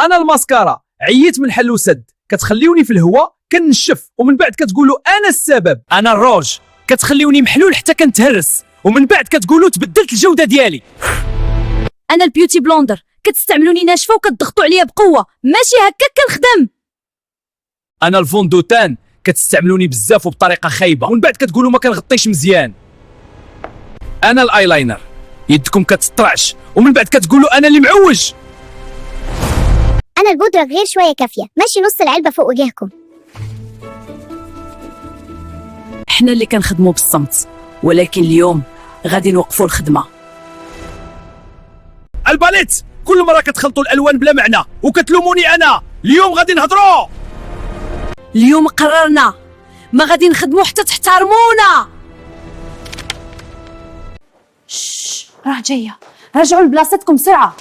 انا الماسكارا، عييت من حل وسد، كتخليوني في الهواء كنشف ومن بعد كتقولوا انا السبب. انا الروج، كتخليوني محلول حتى كنتهرس ومن بعد كتقولوا تبدلت الجوده ديالي. انا البيوتي بلوندر، كتستعملوني ناشفه وكتضغطوا عليا بقوه، ماشي هكا كنخدم. انا الفوندوتان، كتستعملوني بزاف وبطريقه خايبه ومن بعد كتقولوا ما كنغطيش مزيان. انا الايلاينر، يدكم كتطرعش ومن بعد كتقولوا انا اللي معوج. أنا البودرة غير شوية كافية، ماشي نص العلبة فوق وجهكم. احنا اللي كنخدموا بالصمت، ولكن اليوم غادي نوقفوا الخدمه. الباليت، كل مره كتخلطوا الالوان بلا معنى وكتلوموني انا. اليوم غادي نهضروا. اليوم قررنا ما غادي نخدموا حتى تحترمونا. راه جايه، رجعوا لبلاصتكم بسرعه.